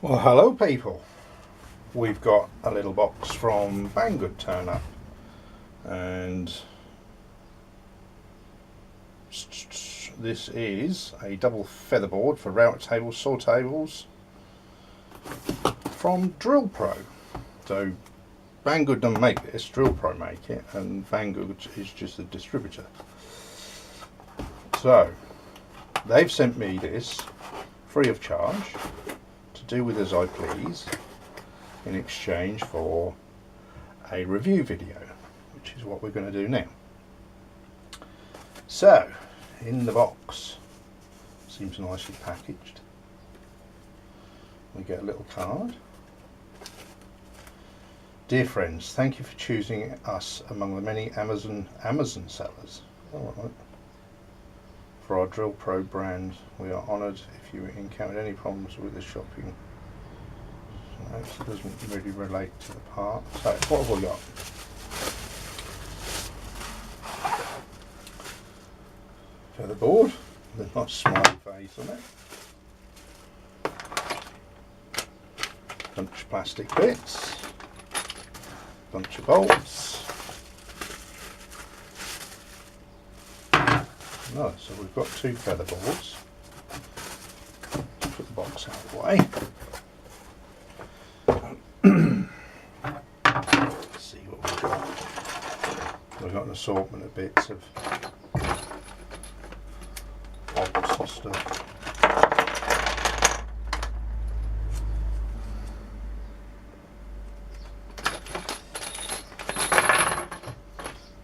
Well, hello people. We've got a little box from Banggood turn up, and this is a double featherboard for router tables, saw tables from Drillpro. So Banggood don't make this, Drillpro make it, and Banggood is just a distributor. So they've sent me this free of charge to do with as I please in exchange for a review video, which is what we're going to do now. So in the box, seems nicely packaged, we get a little card. Dear friends, thank you for choosing us among the many Amazon sellers. All right. For our Drillpro brand, we are honoured if you encountered any problems with the shopping. So it doesn't really relate to the part. So what have we got? Featherboard with a nice smiley face on it. Bunch of plastic bits. Bunch of bolts. No, so we've got two featherboards. Put the box out of the way. Let's see what we've got. We've got an assortment of bits of bolts and stuff.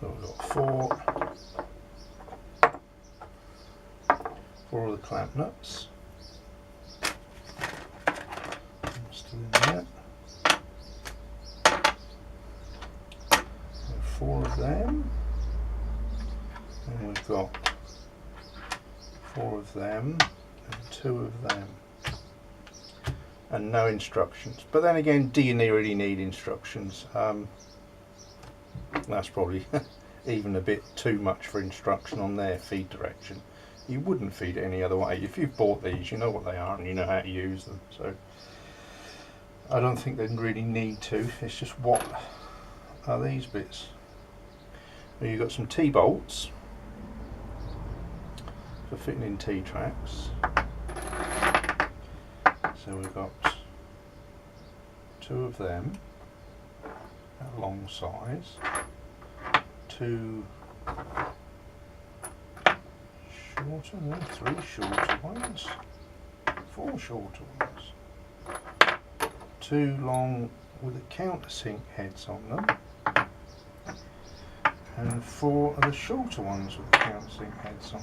So we've got four of the clamp nuts. Still in there. So four of them. And we've got four of them and two of them. And no instructions. But then again, do you really need instructions? That's probably even a bit too much for instruction on their feed direction. You wouldn't feed it any other way. If you've bought these, you know what they are and you know how to use them. So I don't think they really need to. It's just, what are these bits? Well, you've got some T-bolts for fitting in T-tracks. So we've got two of them at long size, two shorter, no, three shorter ones, four shorter ones, two long with the countersink heads on them, and four of the shorter ones with the countersink heads on.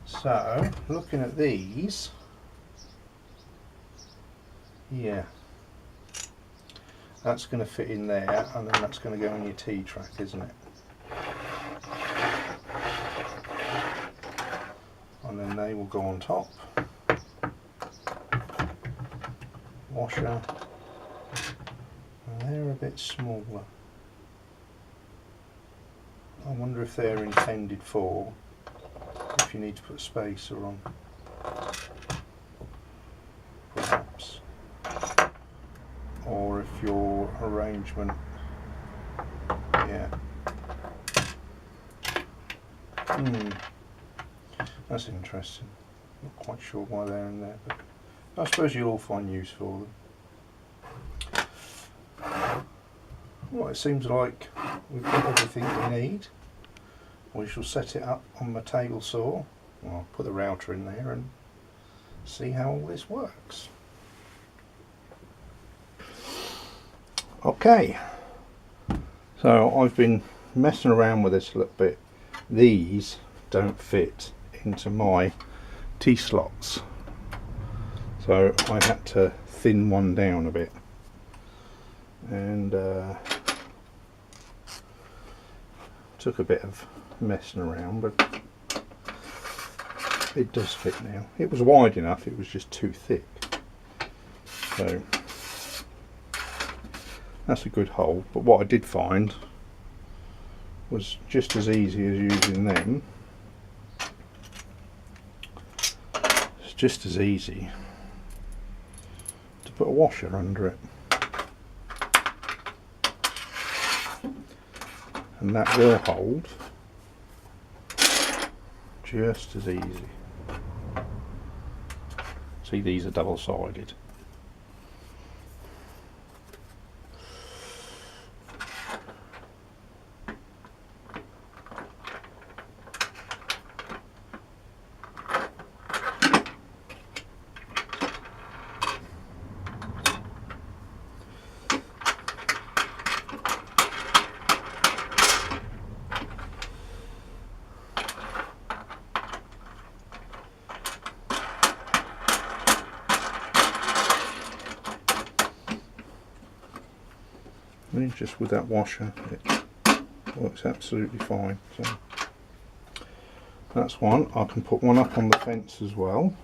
So looking at these, yeah, that's going to fit in there, and then that's going to go in your T-track, isn't it? And then they will go on top. Washer, and they're a bit smaller. I wonder if they're intended for if you need to put a spacer on, perhaps, or if your arrangement, yeah. That's interesting. Not quite sure why they're in there, but I suppose you'll all find use for them. Well, it seems like we've got everything we need. We shall set it up on my table saw. Well, I'll put the router in there and see how all this works. Okay, so I've been messing around with this a little bit. These don't fit into my T-slots, so I had to thin one down a bit, and took a bit of messing around, but it does fit now. It was wide enough, it was just too thick, so that's a good hole. But what I did find was just as easy as using them, just as easy to put a washer under it, and that will hold just as easy. See, these are double-sided. Just with that washer, it works absolutely fine. So that's one. I can put one up on the fence as well.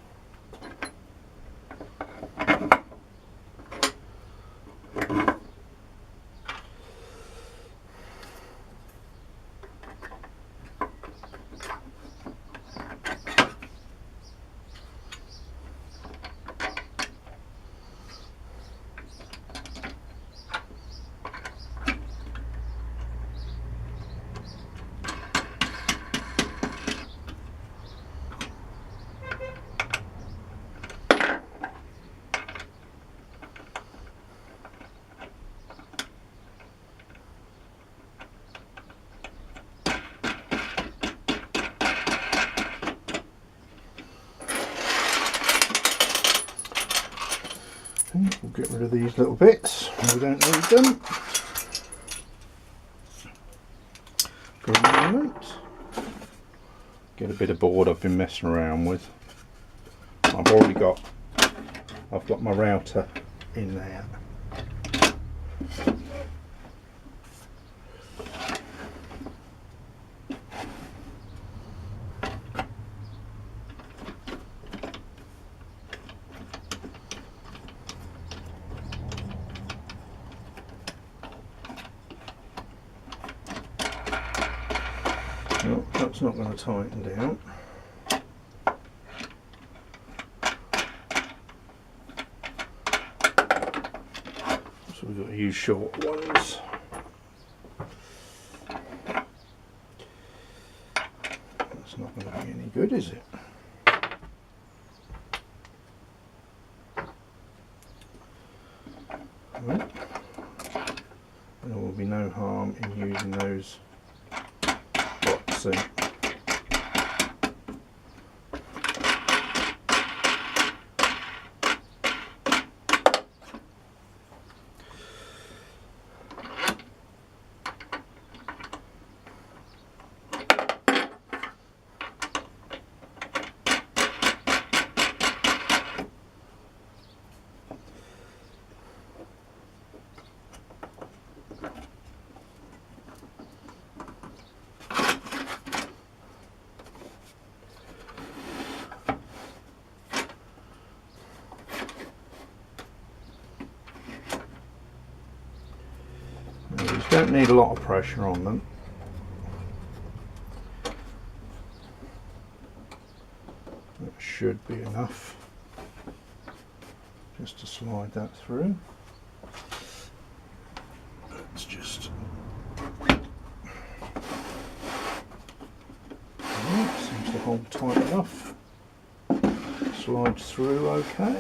We'll get rid of these little bits, we don't need them for a moment. Get a bit of board I've been messing around with. I've got my router in there. No, that's not going to tighten down. So we've got to use short ones. That's not going to be any good, is it? Right. There will be no harm in using those boxing. Don't need a lot of pressure on them. That should be enough just to slide that through. Let's just seems to hold tight enough. Slides through okay.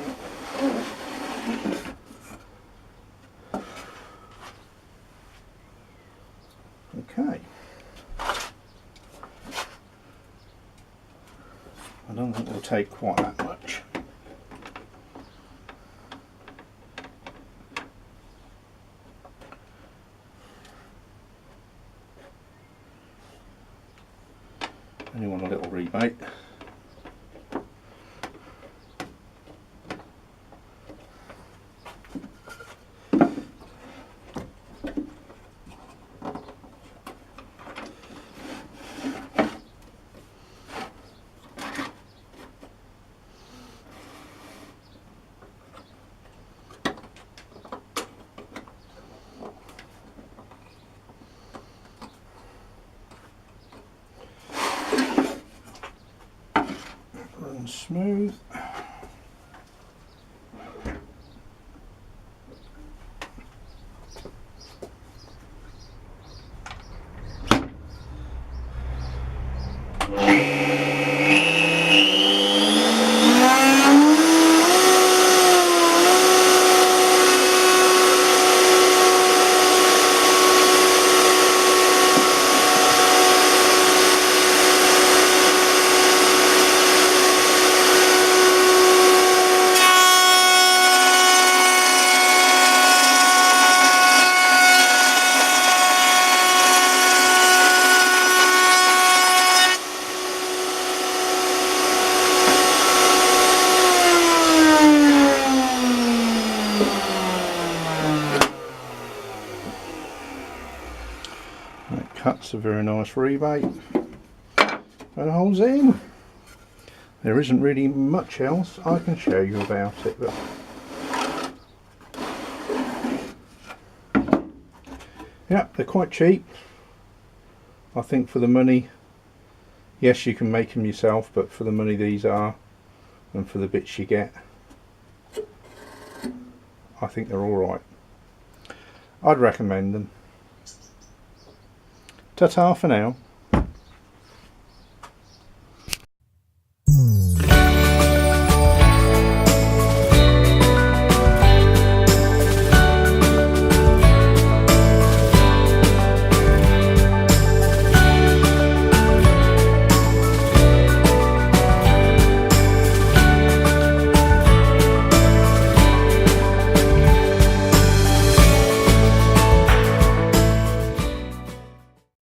Okay. I don't think it'll take quite that much. Only want a little rebate. Smooth. cuts a very nice rebate and holds it in. There isn't really much else I can show you about it, but yeah, they're quite cheap. I think for the money, yes, you can make them yourself, but for the money these are and for the bits you get, I think they're alright. I'd recommend them. Ta-ta for now.